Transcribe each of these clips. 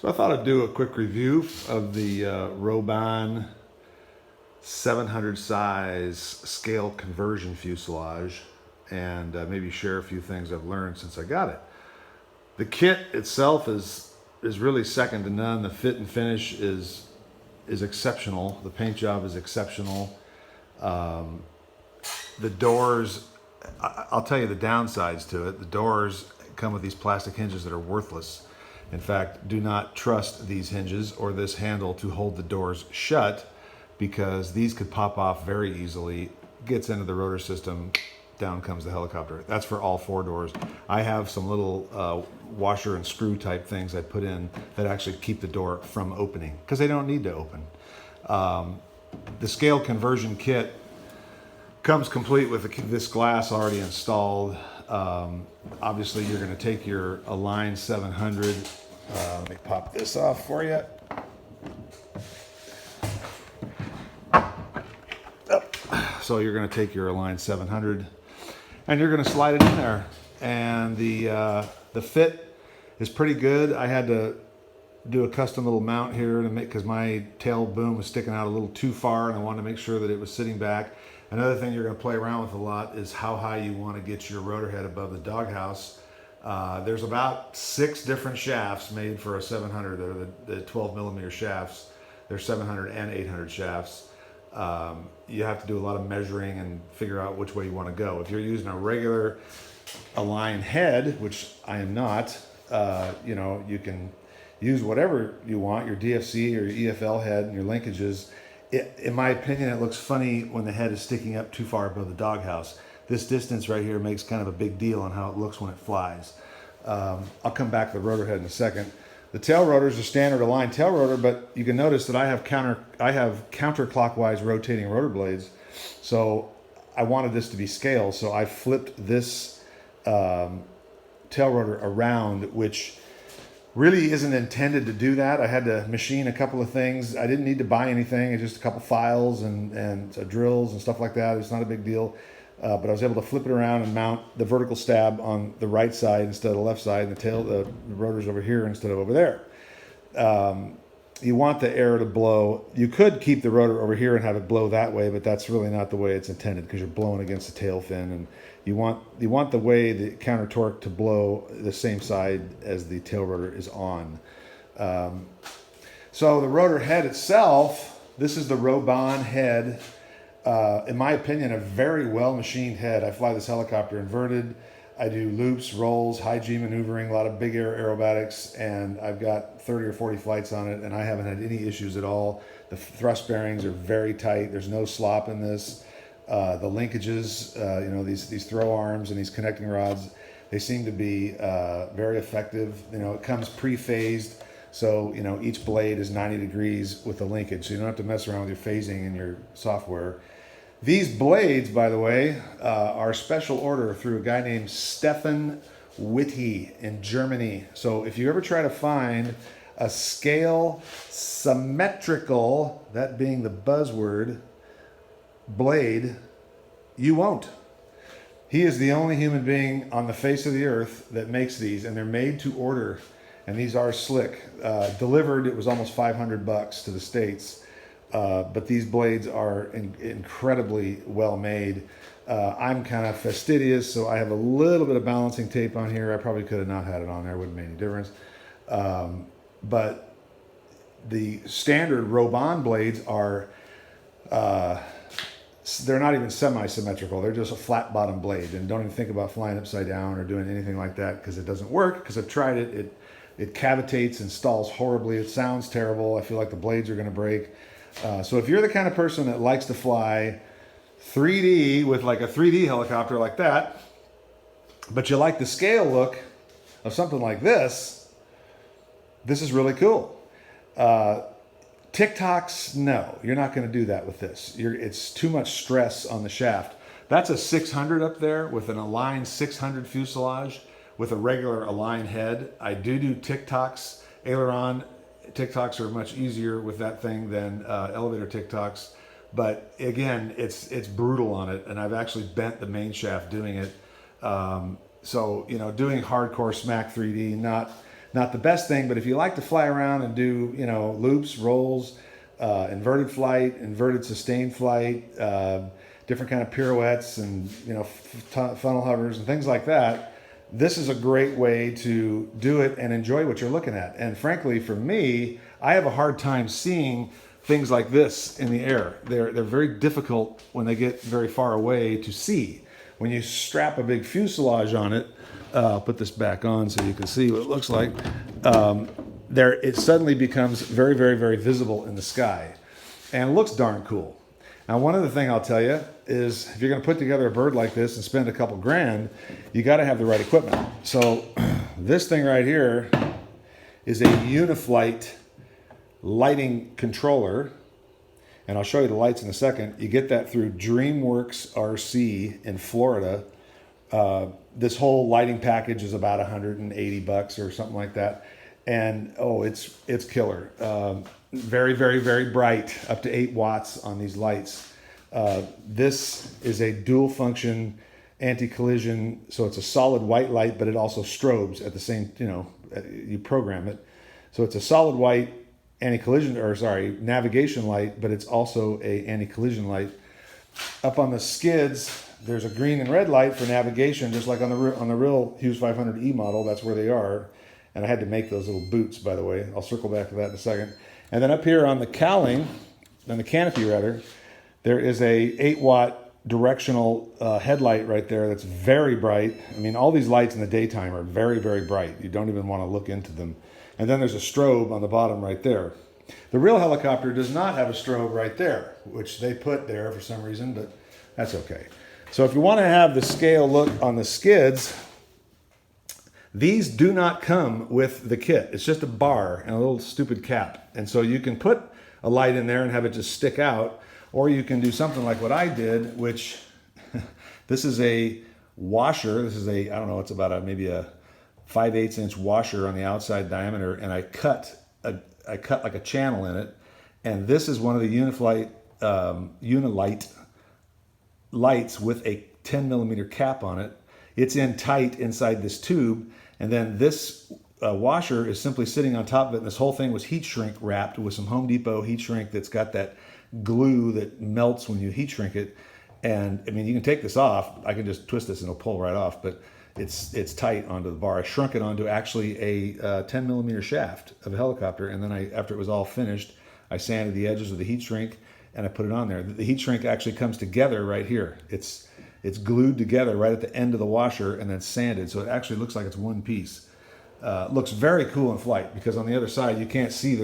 So I thought I'd do a quick review of the Roban 700 size scale conversion fuselage and maybe share a few things I've learned since I got it. The kit itself is really second to none. The fit and finish is exceptional. The paint job is exceptional. The doors, I'll tell you the downsides to it. The doors come with these plastic hinges that are worthless. In fact, do not trust these hinges or this handle to hold the doors shut, because these could pop off very easily. Gets into the rotor system, down comes the helicopter. That's for all four doors. I have some little washer and screw type things I put in that actually keep the door from opening, because they don't need to open. The scale conversion kit comes complete with this glass already installed. Obviously, you're going to take your Align 700. Let me pop this off for you. So you're going to take your Align 700 and you're going to slide it in there. And the fit is pretty good. I had to do a custom little mount here to make, because my tail boom was sticking out a little too far, and I wanted to make sure that it was sitting back. Another thing you're going to play around with a lot is how high you want to get your rotor head above the doghouse. There's about 6 different shafts made for a 700. They're the 12 millimeter shafts. There's 700 and 800 shafts. You have to do a lot of measuring and figure out which way you want to go. If you're using a regular Align head, which I am not, you can use whatever you want, your DFC or your EFL head and your linkages. In my opinion, it looks funny when the head is sticking up too far above the doghouse. This distance right here makes kind of a big deal on how it looks when it flies. I'll come back to the rotor head in a second. The tail rotor is a standard Align tail rotor, but you can notice that I have counterclockwise rotating rotor blades. So I wanted this to be scale, so I flipped this tail rotor around, which really isn't intended to do that. I had to machine a couple of things. I didn't need to buy anything. It's just a couple files and drills and stuff like that. It's not a big deal. But I was able to flip it around and mount the vertical stab on the right side instead of the left side, and the rotor's over here instead of over there. You want the air to blow. You could keep the rotor over here and have it blow that way, but that's really not the way it's intended, because you're blowing against the tail fin, and you want the way the counter torque to blow the same side as the tail rotor is on. So the rotor head itself, this is the Roban head. In my opinion, a very well machined head. I fly this helicopter inverted. I do loops, rolls, high G maneuvering, a lot of big air aerobatics, and I've got 30 or 40 flights on it, and I haven't had any issues at all. The thrust bearings are very tight. There's no slop in this. The linkages, these throw arms and these connecting rods, they seem to be very effective. It comes pre-phased, so each blade is 90 degrees with the linkage, so you don't have to mess around with your phasing in your software. These blades, by the way, are special order through a guy named Stefan Witte in Germany. So if you ever try to find a scale symmetrical, that being the buzzword, blade, you won't. He is the only human being on the face of the earth that makes these, and they're made to order, and these are slick. Delivered, it was almost $500 to the States, but these blades are incredibly well made. I'm kind of fastidious, so I have a little bit of balancing tape on here. I probably could have not had it on there, wouldn't make any difference. But the standard Roban blades are they're not even semi-symmetrical. They're just a flat bottom blade, and don't even think about flying upside down or doing anything like that, because it doesn't work, because I've tried it. It cavitates and stalls horribly. It sounds terrible. I feel like the blades are going to break. So if you're the kind of person that likes to fly 3D with like a 3D helicopter like that, but you like the scale look of something like this is really cool. TikToks, no, you're not going to do that with this. It's too much stress on the shaft. That's a 600 up there with an Align 600 fuselage with a regular Align head. I do TikToks, aileron. TikToks are much easier with that thing than elevator TikToks. But again, it's brutal on it, and I've actually bent the main shaft doing it. So doing hardcore smack 3D, Not the best thing, but if you like to fly around and do, you know, loops, rolls, inverted flight, inverted sustained flight, different kind of pirouettes and, you know, funnel hovers and things like that, this is a great way to do it and enjoy what you're looking at. And frankly, for me, I have a hard time seeing things like this in the air. They're very difficult when they get very far away to see. When you strap a big fuselage on it, I'll put this back on so you can see what it looks like. It suddenly becomes very, very, very visible in the sky, and it looks darn cool. Now, one other thing I'll tell you is if you're going to put together a bird like this and spend a couple grand, you got to have the right equipment. So this thing right here is a Uniflight lighting controller, and I'll show you the lights in a second. You get that through DreamWorks RC in Florida. This whole lighting package is about $180 or something like that, and oh, it's killer. Very, very, very bright, up to 8 watts on these lights. This is a dual function anti-collision, so it's a solid white light, but it also strobes at the same, you know, you program it. So it's a solid white anti-collision, or sorry, navigation light, but it's also a anti-collision light. Up on the skids, there's a green and red light for navigation, just like on the real Hughes 500E model. That's where they are. And I had to make those little boots, by the way. I'll circle back to that in a second. And then up here on the cowling, on the canopy rather, there is a 8-watt directional headlight right there that's very bright. I mean, all these lights in the daytime are very, very bright. You don't even want to look into them. And then there's a strobe on the bottom right there. The real helicopter does not have a strobe right there, which they put there for some reason, but that's okay. So if you want to have the scale look on the skids, these do not come with the kit. It's just a bar and a little stupid cap. And so you can put a light in there and have it just stick out, or you can do something like what I did, which this is a washer. This is I don't know, it's about maybe a 5/8 inch washer on the outside diameter, and I cut like a channel in it. And this is one of the Unilight lights with a 10 millimeter cap on it. It's in tight inside this tube, and then this washer is simply sitting on top of it, and this whole thing was heat shrink wrapped with some Home Depot heat shrink that's got that glue that melts when you heat shrink it. And I mean, you can take this off. I can just twist this and it'll pull right off, but it's tight onto the bar. I shrunk it onto actually a 10 millimeter shaft of a helicopter, and then after it was all finished, I sanded the edges with the heat shrink and I put it on there. The heat shrink actually comes together right here. It's glued together right at the end of the washer and then sanded, so it actually looks like it's one piece. Looks very cool in flight, because on the other side you can't see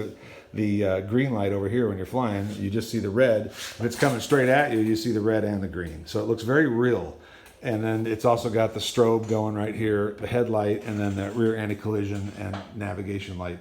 the green light over here when you're flying. You just see the red. If it's coming straight at you, you see the red and the green. So it looks very real. And then it's also got the strobe going right here, the headlight, and then the rear anti-collision and navigation light.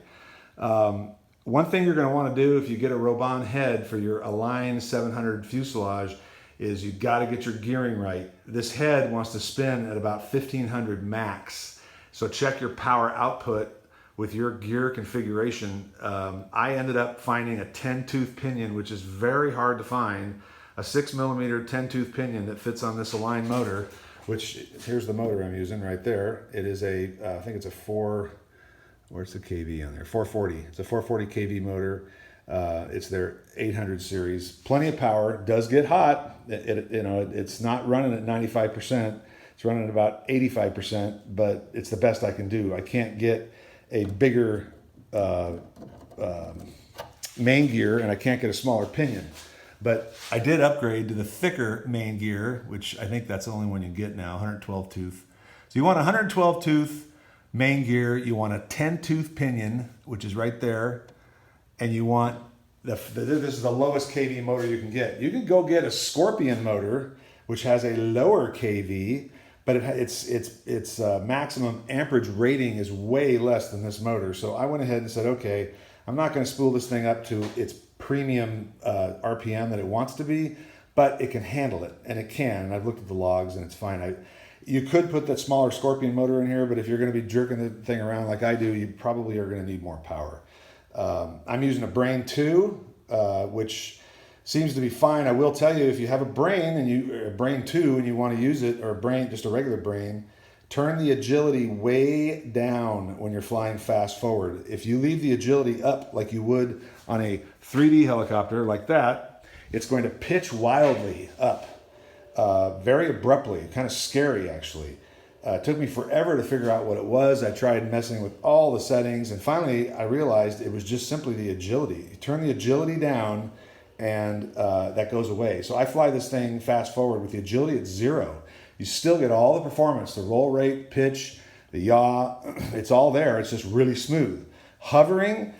One thing you're going to want to do if you get a Roban head for your Align 700 fuselage is you've got to get your gearing right. This head wants to spin at about 1500 max. So check your power output with your gear configuration. I ended up finding a 10-tooth pinion, which is very hard to find. A 6 millimeter 10-tooth pinion that fits on this Align motor, which here's the motor I'm using right there. It is I think it's a where's the kV on there? 440. It's a 440 kV motor. It's their 800 series. Plenty of power. Does get hot. It's not running at 95%. It's running at about 85%, but it's the best I can do. I can't get a bigger main gear, and I can't get a smaller pinion. But I did upgrade to the thicker main gear, which I think that's the only one you get now, 112 tooth. So you want a 112 tooth main gear, you want a 10-tooth pinion, which is right there, and you want, this is the lowest kV motor you can get. You can go get a Scorpion motor, which has a lower kV, but its maximum amperage rating is way less than this motor. So I went ahead and said, okay, I'm not going to spool this thing up to its premium RPM that it wants to be, but it can handle it, and it can. And I've looked at the logs, and it's fine. You could put that smaller Scorpion motor in here, but if you're going to be jerking the thing around like I do, you probably are going to need more power. I'm using a Brain 2, which seems to be fine. I will tell you, if you have a Brain 2 and you want to use it, or just a regular Brain, Turn the agility way down when you're flying fast forward. If you leave the agility up like you would on a 3D helicopter like that, it's going to pitch wildly up, very abruptly, kind of scary actually. It took me forever to figure out what it was. I tried messing with all the settings, and finally I realized it was just simply the agility. You turn the agility down, and that goes away. So I fly this thing fast forward with the agility at 0. You still get all the performance, the roll rate, pitch, the yaw, it's all there. It's just really smooth. Hovering,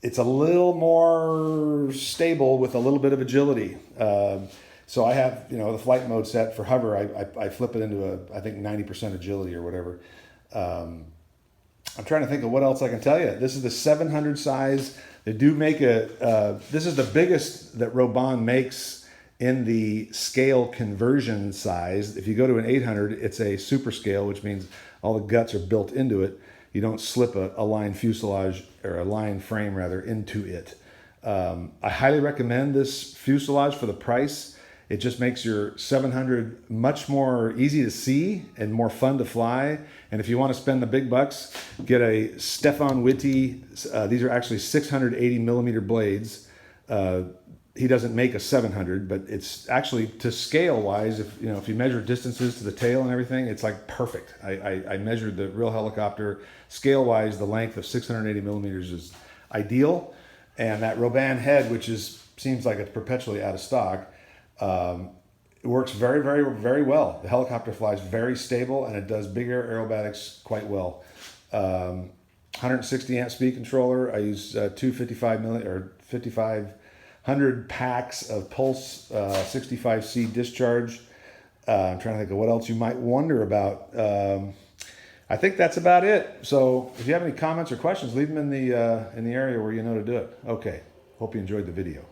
it's a little more stable with a little bit of agility. So I have, the flight mode set for hover. I flip it into I think 90% agility or whatever. I'm trying to think of what else I can tell you. This is the 700 size. They do make this is the biggest that Roban makes in the scale conversion size. If you go to an 800, it's a super scale, which means all the guts are built into it. You don't slip a line fuselage, or a line frame rather, into it. I highly recommend this fuselage for the price. It just makes your 700 much more easy to see and more fun to fly. And if you want to spend the big bucks, get a Stefan Witte. These are actually 680 millimeter blades. He doesn't make a 700, but it's actually, to scale wise, if you measure distances to the tail and everything, it's like perfect. I measured the real helicopter scale wise. The length of 680 millimeters is ideal, and that Roban head, which seems like it's perpetually out of stock, it works very, very, very well. The helicopter flies very stable, and it does big air aerobatics quite well. 160 amp speed controller. I use 5,500 packs of Pulse 65C discharge. I'm trying to think of what else you might wonder about. I think that's about it. So if you have any comments or questions, leave them in the area where you know to do it. Okay. Hope you enjoyed the video.